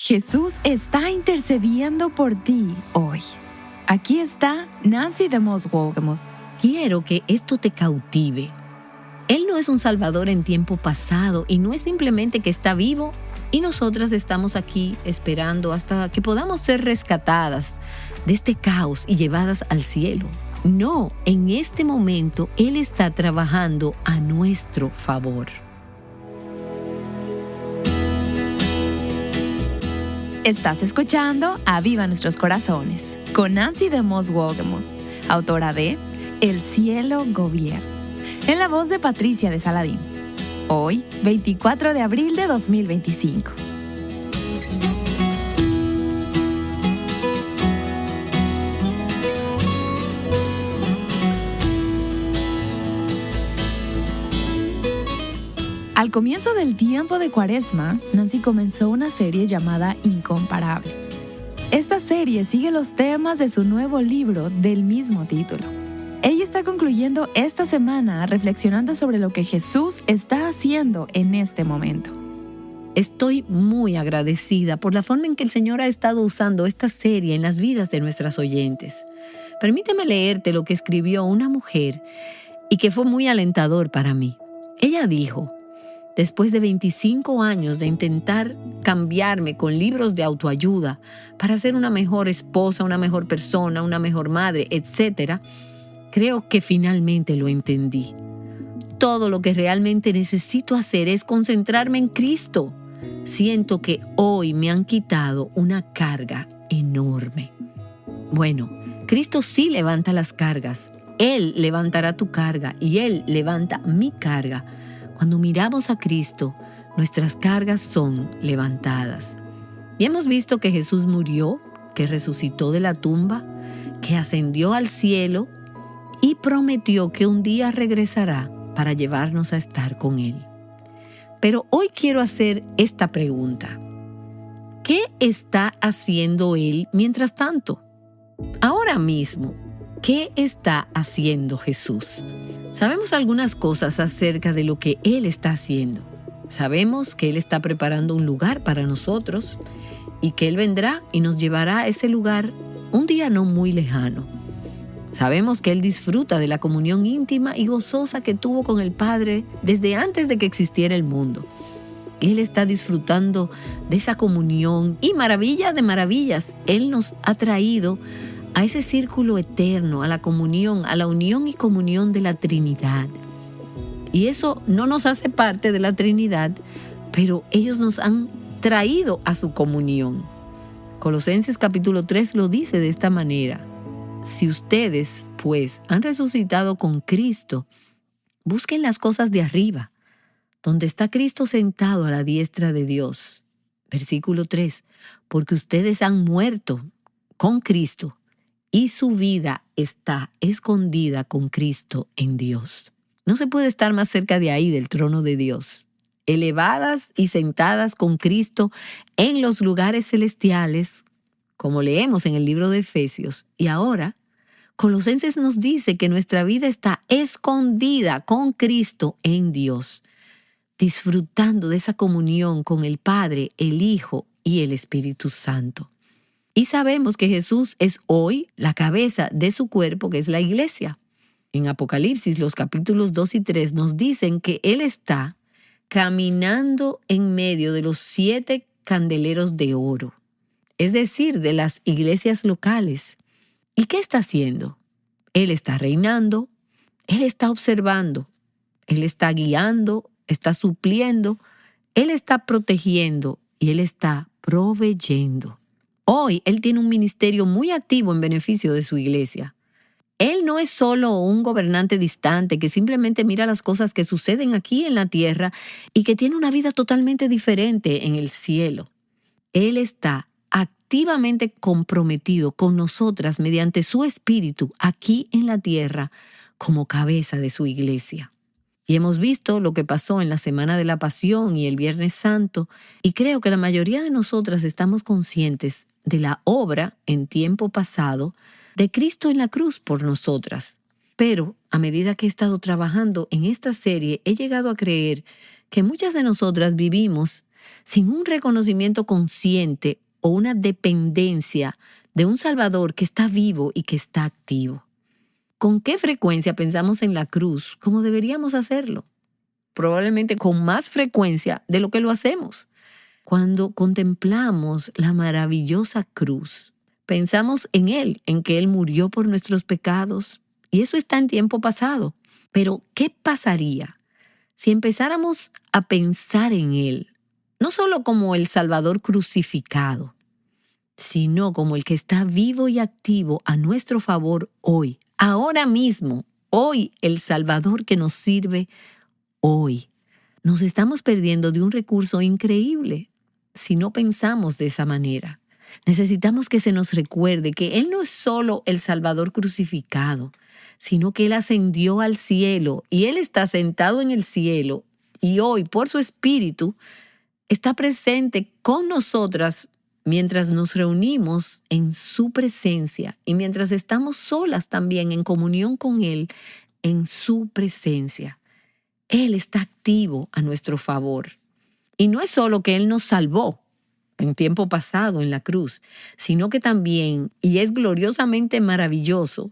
Jesús está intercediendo por ti hoy. Aquí está Nancy DeMoss Wolgemuth. Quiero que esto te cautive. Él no es un salvador en tiempo pasado y no es simplemente que está vivo y nosotras estamos aquí esperando hasta que podamos ser rescatadas de este caos y llevadas al cielo. No, en este momento Él está trabajando a nuestro favor. Estás escuchando Aviva Nuestros Corazones con Nancy DeMoss Wolgemuth, autora de El cielo gobierna, en la voz de Patricia de Saladín. Hoy, 24 de abril de 2025. Al comienzo del tiempo de Cuaresma, Nancy comenzó una serie llamada Incomparable. Esta serie sigue los temas de su nuevo libro del mismo título. Ella está concluyendo esta semana reflexionando sobre lo que Jesús está haciendo en este momento. Estoy muy agradecida por la forma en que el Señor ha estado usando esta serie en las vidas de nuestras oyentes. Permíteme leerte lo que escribió una mujer y que fue muy alentador para mí. Ella dijo: después de 25 años de intentar cambiarme con libros de autoayuda para ser una mejor esposa, una mejor persona, una mejor madre, etc., creo que finalmente lo entendí. Todo lo que realmente necesito hacer es concentrarme en Cristo. Siento que hoy me han quitado una carga enorme. Bueno, Cristo sí levanta las cargas. Él levantará tu carga y Él levanta mi carga. Cuando miramos a Cristo, nuestras cargas son levantadas. Y hemos visto que Jesús murió, que resucitó de la tumba, que ascendió al cielo y prometió que un día regresará para llevarnos a estar con Él. Pero hoy quiero hacer esta pregunta: ¿qué está haciendo Él mientras tanto? Ahora mismo, ¿qué está haciendo Jesús? Sabemos algunas cosas acerca de lo que Él está haciendo. Sabemos que Él está preparando un lugar para nosotros y que Él vendrá y nos llevará a ese lugar un día no muy lejano. Sabemos que Él disfruta de la comunión íntima y gozosa que tuvo con el Padre desde antes de que existiera el mundo. Él está disfrutando de esa comunión y maravilla de maravillas, Él nos ha traído a ese círculo eterno, a la comunión, a la unión y comunión de la Trinidad. Y eso no nos hace parte de la Trinidad, pero ellos nos han traído a su comunión. Colosenses capítulo 3 lo dice de esta manera: si ustedes, pues, han resucitado con Cristo, busquen las cosas de arriba, donde está Cristo sentado a la diestra de Dios. Versículo 3, porque ustedes han muerto con Cristo y su vida está escondida con Cristo en Dios. No se puede estar más cerca de ahí, del trono de Dios. Elevadas y sentadas con Cristo en los lugares celestiales, como leemos en el libro de Efesios. Y ahora, Colosenses nos dice que nuestra vida está escondida con Cristo en Dios, disfrutando de esa comunión con el Padre, el Hijo y el Espíritu Santo. Y sabemos que Jesús es hoy la cabeza de su cuerpo, que es la iglesia. En Apocalipsis, los capítulos 2 y 3 nos dicen que Él está caminando en medio de los 7 candeleros de oro, es decir, de las iglesias locales. ¿Y qué está haciendo? Él está reinando, Él está observando, Él está guiando, está supliendo, Él está protegiendo y Él está proveyendo. Hoy Él tiene un ministerio muy activo en beneficio de su iglesia. Él no es solo un gobernante distante que simplemente mira las cosas que suceden aquí en la tierra y que tiene una vida totalmente diferente en el cielo. Él está activamente comprometido con nosotras mediante su espíritu aquí en la tierra como cabeza de su iglesia. Y hemos visto lo que pasó en la Semana de la Pasión y el Viernes Santo, y creo que la mayoría de nosotras estamos conscientes de la obra en tiempo pasado de Cristo en la cruz por nosotras. Pero a medida que he estado trabajando en esta serie, he llegado a creer que muchas de nosotras vivimos sin un reconocimiento consciente o una dependencia de un Salvador que está vivo y que está activo. ¿Con qué frecuencia pensamos en la cruz como deberíamos hacerlo? Probablemente con más frecuencia de lo que lo hacemos. Cuando contemplamos la maravillosa cruz, pensamos en Él, en que Él murió por nuestros pecados, y eso está en tiempo pasado. Pero, ¿qué pasaría si empezáramos a pensar en Él, no solo como el Salvador crucificado, sino como el que está vivo y activo a nuestro favor hoy, ahora mismo, hoy, el Salvador que nos sirve hoy? Nos estamos perdiendo de un recurso increíble si no pensamos de esa manera. Necesitamos que se nos recuerde que Él no es solo el Salvador crucificado, sino que Él ascendió al cielo y Él está sentado en el cielo y hoy, por su Espíritu, está presente con nosotras mientras nos reunimos en su presencia y mientras estamos solas también en comunión con Él en su presencia. Él está activo a nuestro favor. Y no es solo que Él nos salvó en tiempo pasado en la cruz, sino que también, y es gloriosamente maravilloso,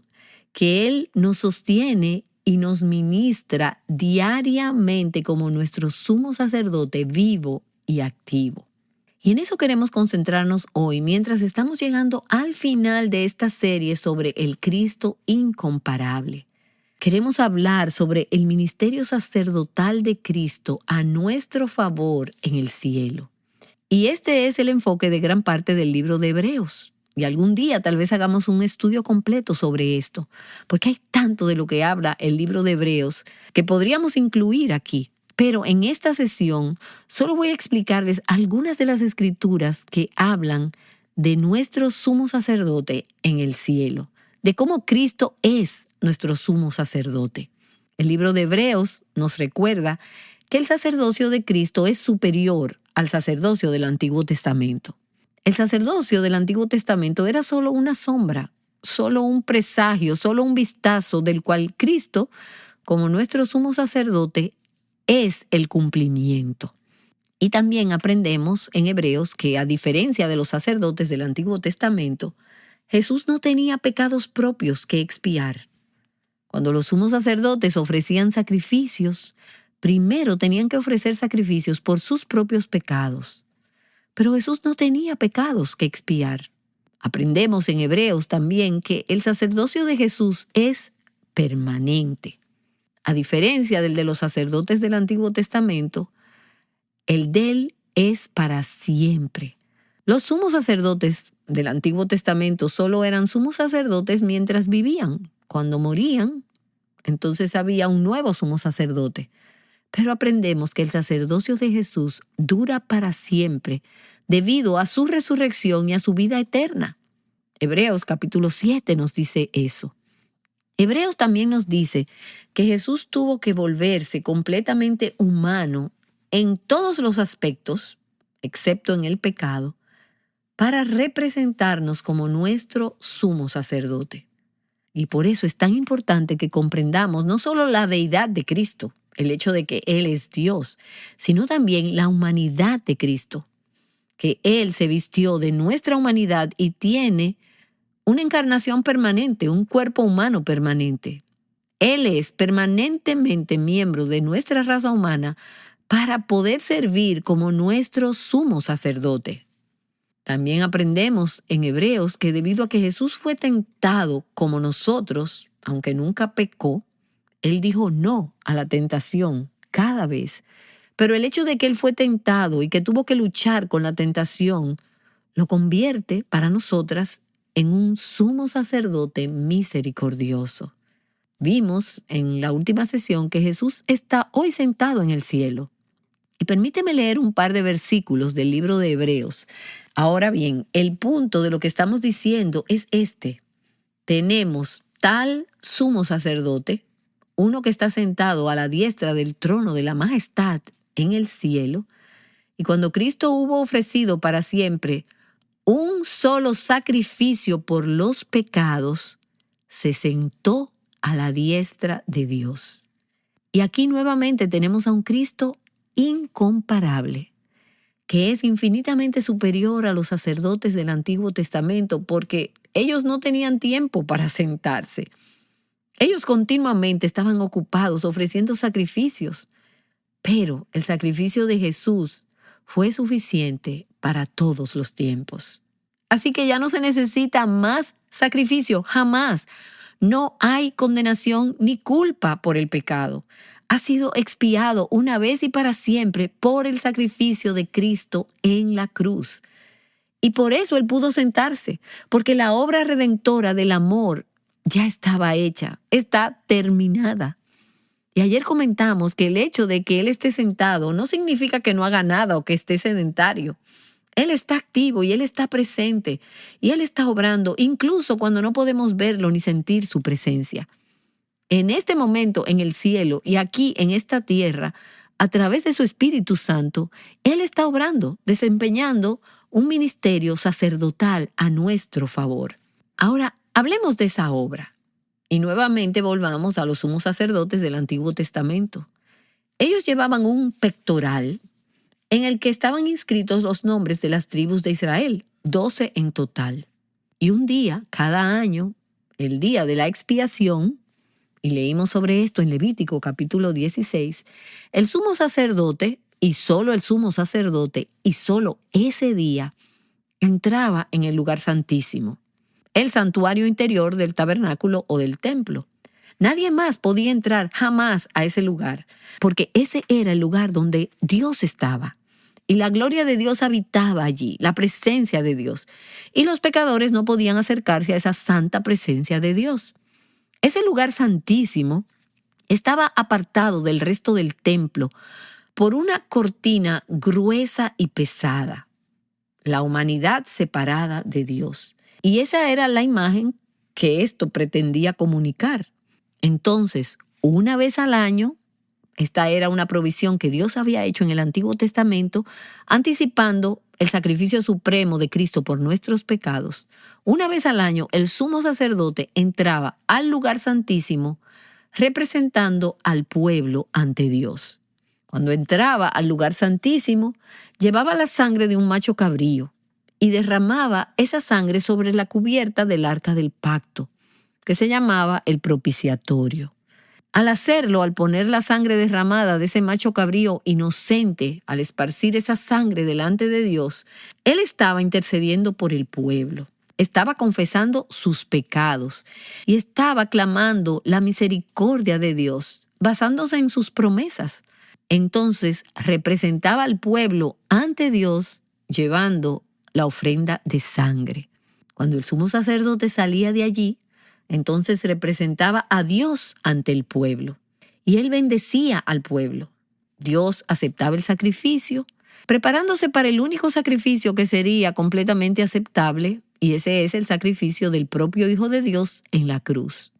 que Él nos sostiene y nos ministra diariamente como nuestro sumo sacerdote vivo y activo. Y en eso queremos concentrarnos hoy mientras estamos llegando al final de esta serie sobre el Cristo incomparable. Queremos hablar sobre el ministerio sacerdotal de Cristo a nuestro favor en el cielo. Y este es el enfoque de gran parte del libro de Hebreos. Y algún día tal vez hagamos un estudio completo sobre esto, porque hay tanto de lo que habla el libro de Hebreos que podríamos incluir aquí. Pero en esta sesión solo voy a explicarles algunas de las escrituras que hablan de nuestro sumo sacerdote en el cielo, de cómo Cristo es nuestro sumo sacerdote. El libro de Hebreos nos recuerda que el sacerdocio de Cristo es superior al sacerdocio del Antiguo Testamento. El sacerdocio del Antiguo Testamento era solo una sombra, solo un presagio, solo un vistazo del cual Cristo, como nuestro sumo sacerdote, es el cumplimiento. Y también aprendemos en Hebreos que, a diferencia de los sacerdotes del Antiguo Testamento, Jesús no tenía pecados propios que expiar. Cuando los sumos sacerdotes ofrecían sacrificios, primero tenían que ofrecer sacrificios por sus propios pecados. Pero Jesús no tenía pecados que expiar. Aprendemos en Hebreos también que el sacerdocio de Jesús es permanente. A diferencia del de los sacerdotes del Antiguo Testamento, el de Él es para siempre. Los sumos sacerdotes del Antiguo Testamento solo eran sumos sacerdotes mientras vivían. Cuando morían, entonces había un nuevo sumo sacerdote. Pero aprendemos que el sacerdocio de Jesús dura para siempre debido a su resurrección y a su vida eterna. Hebreos capítulo 7 nos dice eso. Hebreos también nos dice que Jesús tuvo que volverse completamente humano en todos los aspectos, excepto en el pecado, para representarnos como nuestro sumo sacerdote. Y por eso es tan importante que comprendamos no solo la deidad de Cristo, el hecho de que Él es Dios, sino también la humanidad de Cristo, que Él se vistió de nuestra humanidad y tiene una encarnación permanente, un cuerpo humano permanente. Él es permanentemente miembro de nuestra raza humana para poder servir como nuestro sumo sacerdote. También aprendemos en Hebreos que debido a que Jesús fue tentado como nosotros, aunque nunca pecó, Él dijo no a la tentación cada vez. Pero el hecho de que Él fue tentado y que tuvo que luchar con la tentación, lo convierte para nosotras en un sumo sacerdote misericordioso. Vimos en la última sesión que Jesús está hoy sentado en el cielo. Y permíteme leer un par de versículos del libro de Hebreos. Ahora bien, el punto de lo que estamos diciendo es este. Tenemos tal sumo sacerdote, uno que está sentado a la diestra del trono de la majestad en el cielo, y cuando Cristo hubo ofrecido para siempre un solo sacrificio por los pecados, se sentó a la diestra de Dios. Y aquí nuevamente tenemos a un Cristo incomparable, que es infinitamente superior a los sacerdotes del Antiguo Testamento porque ellos no tenían tiempo para sentarse. Ellos continuamente estaban ocupados ofreciendo sacrificios, pero el sacrificio de Jesús fue suficiente para todos los tiempos. Así que ya no se necesita más sacrificio, jamás. No hay condenación ni culpa por el pecado. Ha sido expiado una vez y para siempre por el sacrificio de Cristo en la cruz. Y por eso Él pudo sentarse, porque la obra redentora del amor ya estaba hecha, está terminada. Y ayer comentamos que el hecho de que Él esté sentado no significa que no haga nada o que esté sedentario. Él está activo y Él está presente y Él está obrando incluso cuando no podemos verlo ni sentir su presencia. En este momento en el cielo y aquí en esta tierra, a través de su Espíritu Santo, Él está obrando, desempeñando un ministerio sacerdotal a nuestro favor. Ahora, hablemos de esa obra y nuevamente volvamos a los sumos sacerdotes del Antiguo Testamento. Ellos llevaban un pectoral en el que estaban inscritos los nombres de las tribus de Israel, 12 en total. Y un día, cada año, el día de la expiación, y leímos sobre esto en Levítico capítulo 16, el sumo sacerdote, y solo el sumo sacerdote, y solo ese día, entraba en el lugar santísimo, el santuario interior del tabernáculo o del templo. Nadie más podía entrar jamás a ese lugar, porque ese era el lugar donde Dios estaba. Y la gloria de Dios habitaba allí, la presencia de Dios. Y los pecadores no podían acercarse a esa santa presencia de Dios. Ese lugar santísimo estaba apartado del resto del templo por una cortina gruesa y pesada. La humanidad separada de Dios. Y esa era la imagen que esto pretendía comunicar. Entonces, una vez al año, esta era una provisión que Dios había hecho en el Antiguo Testamento, anticipando el sacrificio supremo de Cristo por nuestros pecados. Una vez al año, el sumo sacerdote entraba al lugar santísimo representando al pueblo ante Dios. Cuando entraba al lugar santísimo, llevaba la sangre de un macho cabrío y derramaba esa sangre sobre la cubierta del arca del pacto, que se llamaba el propiciatorio. Al hacerlo, al poner la sangre derramada de ese macho cabrío inocente, al esparcir esa sangre delante de Dios, Él estaba intercediendo por el pueblo. Estaba confesando sus pecados y estaba clamando la misericordia de Dios, basándose en sus promesas. Entonces representaba al pueblo ante Dios llevando la ofrenda de sangre. Cuando el sumo sacerdote salía de allí, entonces representaba a Dios ante el pueblo. Y él bendecía al pueblo. Dios aceptaba el sacrificio, preparándose para el único sacrificio que sería completamente aceptable, y ese es el sacrificio del propio Hijo de Dios en la cruz.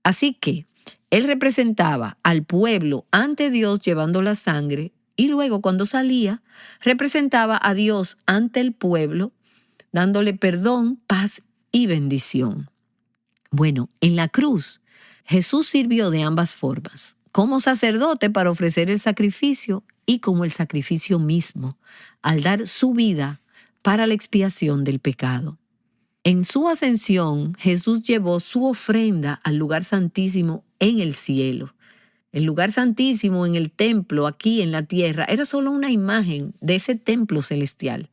Así que él representaba al pueblo ante Dios llevando la sangre, y luego cuando salía, representaba a Dios ante el pueblo, dándole perdón, paz y bendición. Bueno, en la cruz, Jesús sirvió de ambas formas, como sacerdote para ofrecer el sacrificio y como el sacrificio mismo, al dar su vida para la expiación del pecado. En su ascensión, Jesús llevó su ofrenda al lugar santísimo en el cielo. El lugar santísimo en el templo, aquí en la tierra, era solo una imagen de ese templo celestial.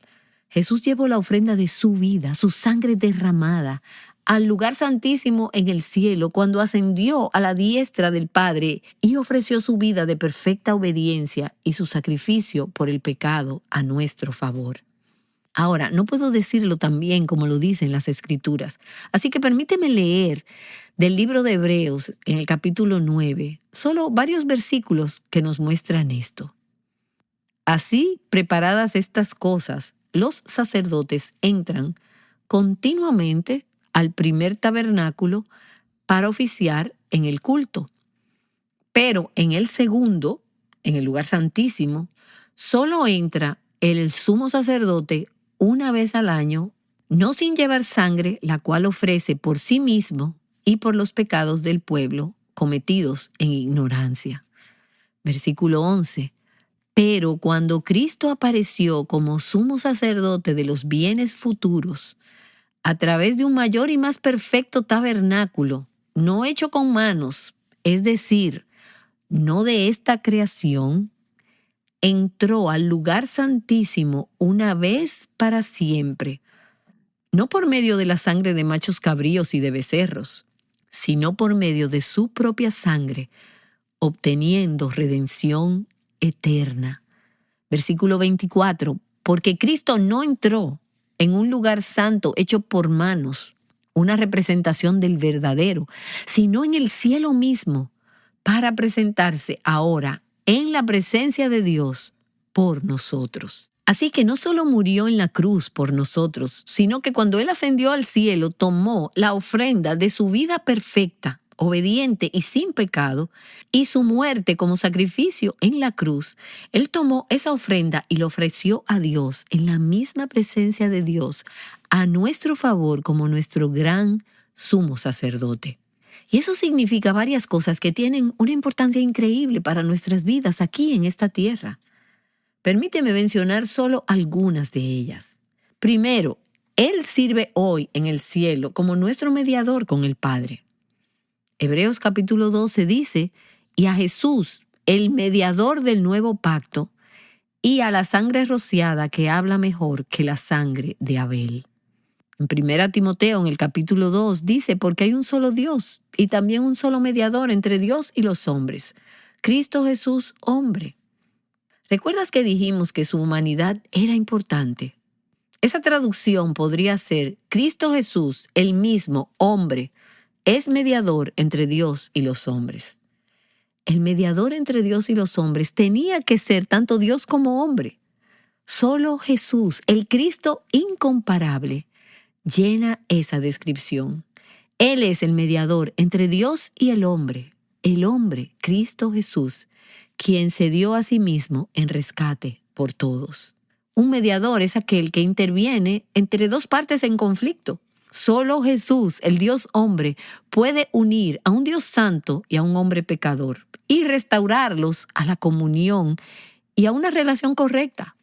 Jesús llevó la ofrenda de su vida, su sangre derramada, al lugar santísimo en el cielo cuando ascendió a la diestra del Padre y ofreció su vida de perfecta obediencia y su sacrificio por el pecado a nuestro favor. Ahora, no puedo decirlo tan bien como lo dicen las Escrituras, así que permíteme leer del libro de Hebreos en el capítulo 9, solo varios versículos que nos muestran esto. Así, preparadas estas cosas, los sacerdotes entran continuamente al primer tabernáculo para oficiar en el culto. Pero en el segundo, en el lugar santísimo, solo entra el sumo sacerdote una vez al año, no sin llevar sangre, la cual ofrece por sí mismo y por los pecados del pueblo cometidos en ignorancia. Versículo 11. Pero cuando Cristo apareció como sumo sacerdote de los bienes futuros, a través de un mayor y más perfecto tabernáculo, no hecho con manos, es decir, no de esta creación, entró al lugar santísimo una vez para siempre, no por medio de la sangre de machos cabríos y de becerros, sino por medio de su propia sangre, obteniendo redención eterna. Versículo 24, porque Cristo no entró en un lugar santo hecho por manos, una representación del verdadero, sino en el cielo mismo, para presentarse ahora en la presencia de Dios por nosotros. Así que no solo murió en la cruz por nosotros, sino que cuando Él ascendió al cielo, tomó la ofrenda de su vida perfecta, obediente y sin pecado, y su muerte como sacrificio en la cruz. Él tomó esa ofrenda y la ofreció a Dios en la misma presencia de Dios, a nuestro favor como nuestro gran sumo sacerdote. Y eso significa varias cosas que tienen una importancia increíble para nuestras vidas aquí en esta tierra. Permíteme mencionar solo algunas de ellas. Primero, Él sirve hoy en el cielo como nuestro mediador con el Padre. Hebreos capítulo 12 dice, y a Jesús, el mediador del nuevo pacto, y a la sangre rociada que habla mejor que la sangre de Abel. En 1 Timoteo, en el capítulo 2, dice, porque hay un solo Dios y también un solo mediador entre Dios y los hombres, Cristo Jesús, hombre. ¿Recuerdas que dijimos que su humanidad era importante? Esa traducción podría ser, Cristo Jesús, el mismo hombre, es mediador entre Dios y los hombres. El mediador entre Dios y los hombres tenía que ser tanto Dios como hombre. Solo Jesús, el Cristo incomparable, llena esa descripción. Él es el mediador entre Dios y el hombre, Cristo Jesús, quien se dio a sí mismo en rescate por todos. Un mediador es aquel que interviene entre dos partes en conflicto. Solo Jesús, el Dios hombre, puede unir a un Dios santo y a un hombre pecador y restaurarlos a la comunión y a una relación correcta.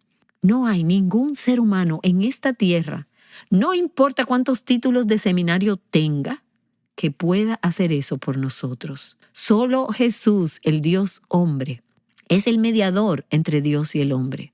No hay ningún ser humano en esta tierra, no importa cuántos títulos de seminario tenga, que pueda hacer eso por nosotros. Solo Jesús, el Dios hombre, es el mediador entre Dios y el hombre.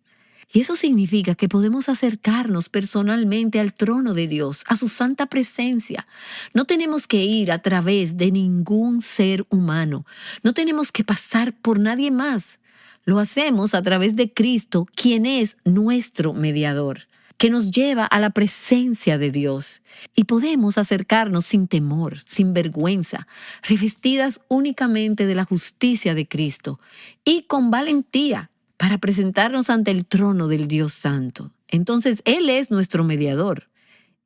Y eso significa que podemos acercarnos personalmente al trono de Dios, a su santa presencia. No tenemos que ir a través de ningún ser humano. No tenemos que pasar por nadie más. Lo hacemos a través de Cristo, quien es nuestro mediador, que nos lleva a la presencia de Dios. Y podemos acercarnos sin temor, sin vergüenza, revestidas únicamente de la justicia de Cristo y con valentía, para presentarnos ante el trono del Dios Santo. Entonces, Él es nuestro mediador.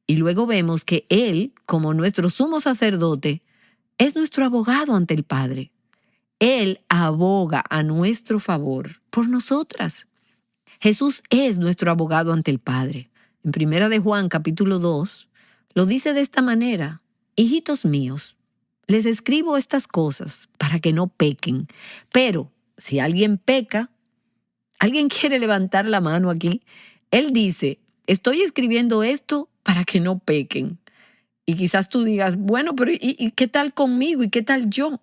Y luego vemos que Él, como nuestro sumo sacerdote, es nuestro abogado ante el Padre. Él aboga a nuestro favor por nosotras. Jesús es nuestro abogado ante el Padre. En 1 de Juan, capítulo 2, lo dice de esta manera: hijitos míos, les escribo estas cosas para que no pequen. Pero si alguien peca, ¿alguien quiere levantar la mano aquí? Él dice, estoy escribiendo esto para que no pequen. Y quizás tú digas, bueno, pero ¿y qué tal conmigo? ¿Y qué tal yo?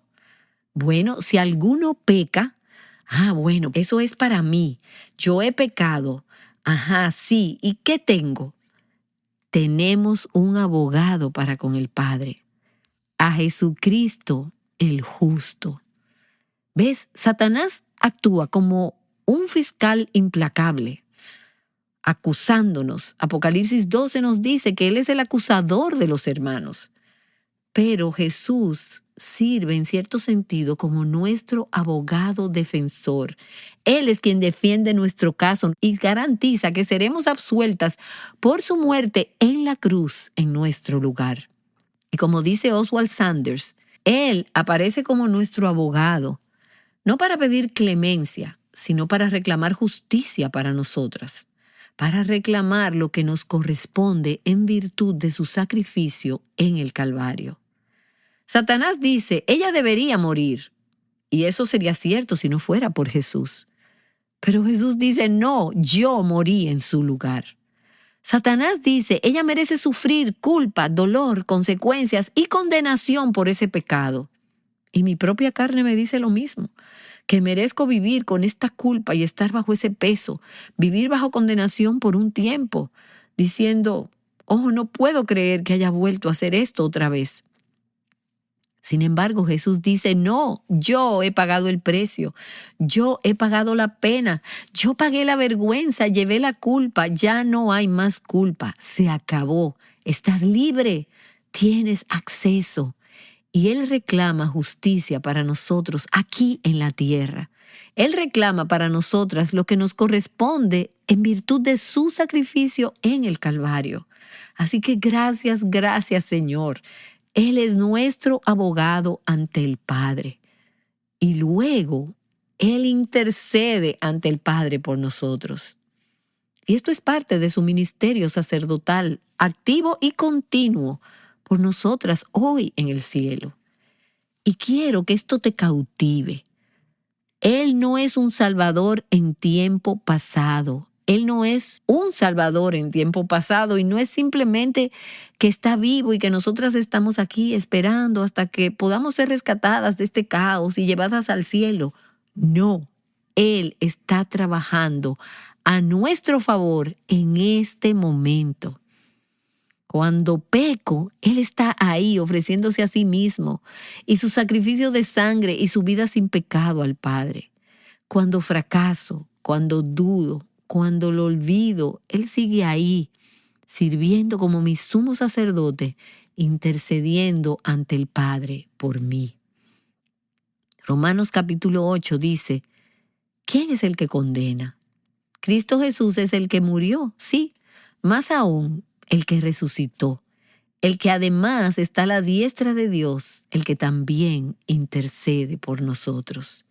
Bueno, si alguno peca, bueno, eso es para mí. Yo he pecado. Sí. ¿Y qué tengo? Tenemos un abogado para con el Padre, a Jesucristo el justo. ¿Ves? Satanás actúa como un fiscal implacable, acusándonos. Apocalipsis 12 nos dice que Él es el acusador de los hermanos. Pero Jesús sirve en cierto sentido como nuestro abogado defensor. Él es quien defiende nuestro caso y garantiza que seremos absueltas por su muerte en la cruz en nuestro lugar. Y como dice Oswald Sanders, Él aparece como nuestro abogado, no para pedir clemencia, sino para reclamar justicia para nosotras, para reclamar lo que nos corresponde en virtud de su sacrificio en el Calvario. Satanás dice, ella debería morir, y eso sería cierto si no fuera por Jesús. Pero Jesús dice, no, yo morí en su lugar. Satanás dice, ella merece sufrir culpa, dolor, consecuencias y condenación por ese pecado. Y mi propia carne me dice lo mismo, que merezco vivir con esta culpa y estar bajo ese peso, vivir bajo condenación por un tiempo, diciendo, oh, no puedo creer que haya vuelto a hacer esto otra vez. Sin embargo, Jesús dice, no, yo he pagado el precio, yo he pagado la pena, yo pagué la vergüenza, llevé la culpa, ya no hay más culpa, se acabó, estás libre, tienes acceso. Y Él reclama justicia para nosotros aquí en la tierra. Él reclama para nosotras lo que nos corresponde en virtud de su sacrificio en el Calvario. Así que gracias, gracias Señor. Él es nuestro abogado ante el Padre. Y luego Él intercede ante el Padre por nosotros. Y esto es parte de su ministerio sacerdotal, activo y continuo, por nosotras hoy en el cielo. Y quiero que esto te cautive. Él no es un salvador en tiempo pasado. Él no es un salvador en tiempo pasado y no es simplemente que está vivo y que nosotras estamos aquí esperando hasta que podamos ser rescatadas de este caos y llevadas al cielo. No, Él está trabajando a nuestro favor en este momento. Cuando peco, Él está ahí ofreciéndose a sí mismo y su sacrificio de sangre y su vida sin pecado al Padre. Cuando fracaso, cuando dudo, cuando lo olvido, Él sigue ahí, sirviendo como mi sumo sacerdote, intercediendo ante el Padre por mí. Romanos capítulo 8 dice, ¿quién es el que condena? Cristo Jesús es el que murió, sí, más aún, el que resucitó, el que además está a la diestra de Dios, el que también intercede por nosotros.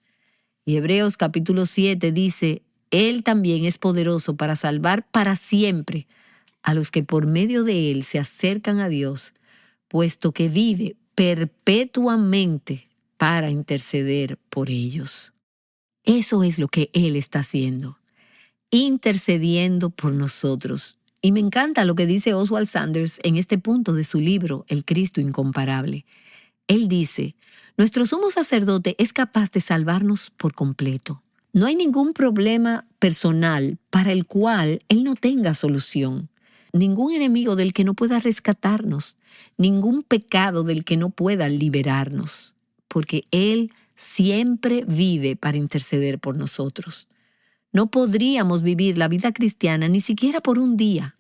Y Hebreos capítulo 7 dice, Él también es poderoso para salvar para siempre a los que por medio de Él se acercan a Dios, puesto que vive perpetuamente para interceder por ellos. Eso es lo que Él está haciendo, intercediendo por nosotros. Y me encanta lo que dice Oswald Sanders en este punto de su libro, El Cristo Incomparable. Él dice, nuestro sumo sacerdote es capaz de salvarnos por completo. No hay ningún problema personal para el cual Él no tenga solución. Ningún enemigo del que no pueda rescatarnos. Ningún pecado del que no pueda liberarnos. Porque Él siempre vive para interceder por nosotros. No podríamos vivir la vida cristiana ni siquiera por un día,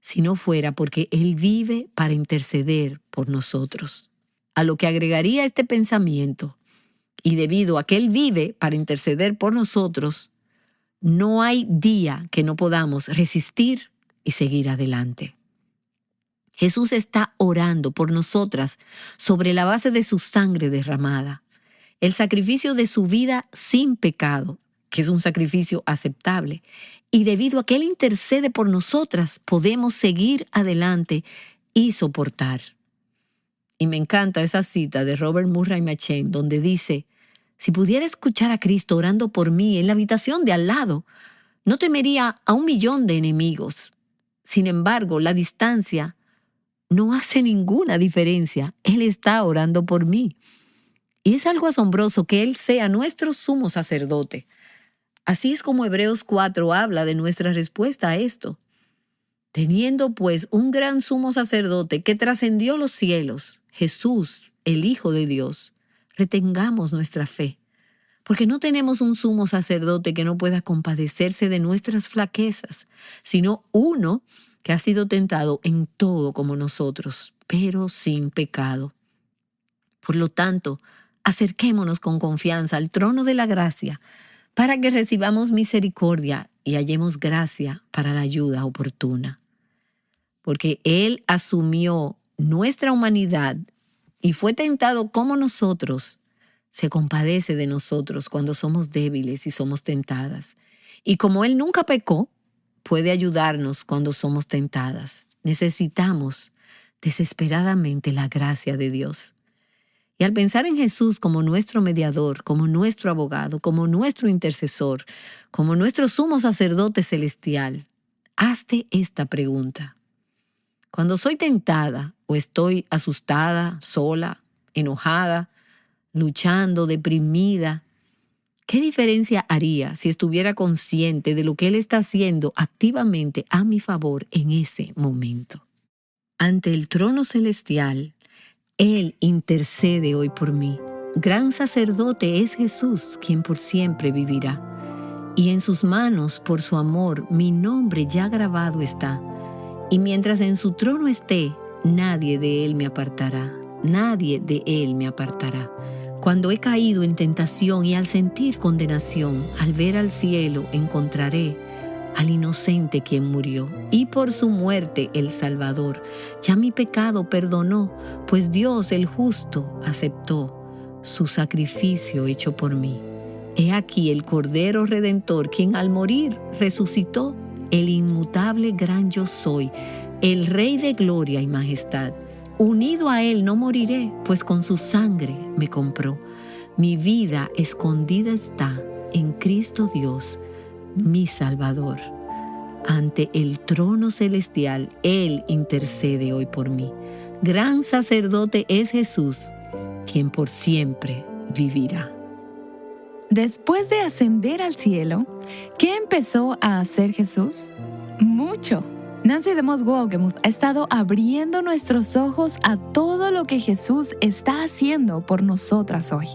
si no fuera porque Él vive para interceder por nosotros. A lo que agregaría este pensamiento, y debido a que Él vive para interceder por nosotros, no hay día que no podamos resistir y seguir adelante. Jesús está orando por nosotras sobre la base de su sangre derramada, el sacrificio de su vida sin pecado, que es un sacrificio aceptable. Y debido a que Él intercede por nosotras, podemos seguir adelante y soportar. Y me encanta esa cita de Robert Murray Machen, donde dice, si pudiera escuchar a Cristo orando por mí en la habitación de al lado, no temería a 1,000,000 de enemigos. Sin embargo, la distancia no hace ninguna diferencia. Él está orando por mí. Y es algo asombroso que Él sea nuestro sumo sacerdote. Así es como Hebreos 4 habla de nuestra respuesta a esto. Teniendo pues un gran sumo sacerdote que trascendió los cielos, Jesús, el Hijo de Dios, retengamos nuestra fe, porque no tenemos un sumo sacerdote que no pueda compadecerse de nuestras flaquezas, sino uno que ha sido tentado en todo como nosotros, pero sin pecado. Por lo tanto, acerquémonos con confianza al trono de la gracia, para que recibamos misericordia y hallemos gracia para la ayuda oportuna. Porque Él asumió nuestra humanidad y fue tentado como nosotros, se compadece de nosotros cuando somos débiles y somos tentadas. Y como Él nunca pecó, puede ayudarnos cuando somos tentadas. Necesitamos desesperadamente la gracia de Dios. Y al pensar en Jesús como nuestro mediador, como nuestro abogado, como nuestro intercesor, como nuestro sumo sacerdote celestial, hazte esta pregunta. Cuando soy tentada o estoy asustada, sola, enojada, luchando, deprimida, ¿qué diferencia haría si estuviera consciente de lo que Él está haciendo activamente a mi favor en ese momento? Ante el trono celestial, Él intercede hoy por mí. Gran sacerdote es Jesús, quien por siempre vivirá. Y en sus manos, por su amor, mi nombre ya grabado está. Y mientras en su trono esté, nadie de Él me apartará. Nadie de Él me apartará. Cuando he caído en tentación y al sentir condenación, al ver al cielo encontraré al inocente quien murió, y por su muerte el Salvador. Ya mi pecado perdonó, pues Dios el justo aceptó su sacrificio hecho por mí. He aquí el Cordero Redentor, quien al morir resucitó, el inmutable gran yo soy, el Rey de gloria y majestad. Unido a Él no moriré, pues con su sangre me compró. Mi vida escondida está en Cristo Dios, mi Salvador. Ante el trono celestial, Él intercede hoy por mí. Gran sacerdote es Jesús, quien por siempre vivirá. Después de ascender al cielo, ¿qué empezó a hacer Jesús? Mucho. Nancy DeMoss Wolgemuth ha estado abriendo nuestros ojos a todo lo que Jesús está haciendo por nosotras hoy.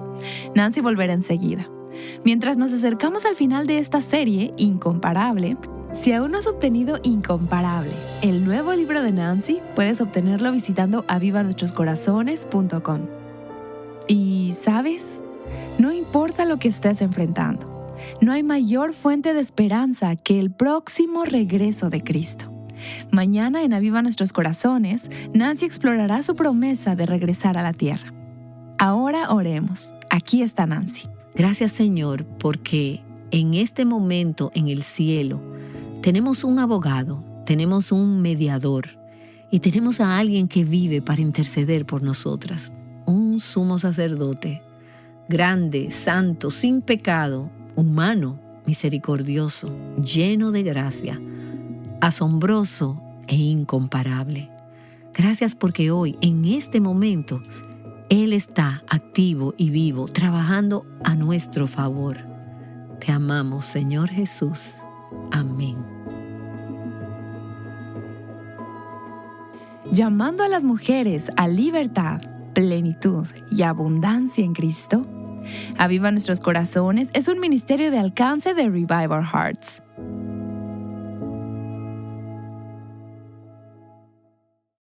Nancy volverá enseguida. Mientras nos acercamos al final de esta serie, Incomparable, si aún no has obtenido Incomparable, el nuevo libro de Nancy, puedes obtenerlo visitando avivanuestroscorazones.com. Y, ¿sabes? No importa lo que estés enfrentando, no hay mayor fuente de esperanza que el próximo regreso de Cristo. Mañana en Aviva Nuestros Corazones, Nancy explorará su promesa de regresar a la tierra. Ahora oremos. Aquí está Nancy. Gracias, Señor, porque en este momento en el cielo tenemos un abogado, tenemos un mediador y tenemos a alguien que vive para interceder por nosotras. Un sumo sacerdote, grande, santo, sin pecado, humano, misericordioso, lleno de gracia, asombroso e incomparable. Gracias porque hoy, en este momento, Él está activo y vivo, trabajando a nuestro favor. Te amamos, Señor Jesús. Amén. Llamando a las mujeres a libertad, plenitud y abundancia en Cristo, Aviva Nuestros Corazones es un ministerio de alcance de Revive Our Hearts.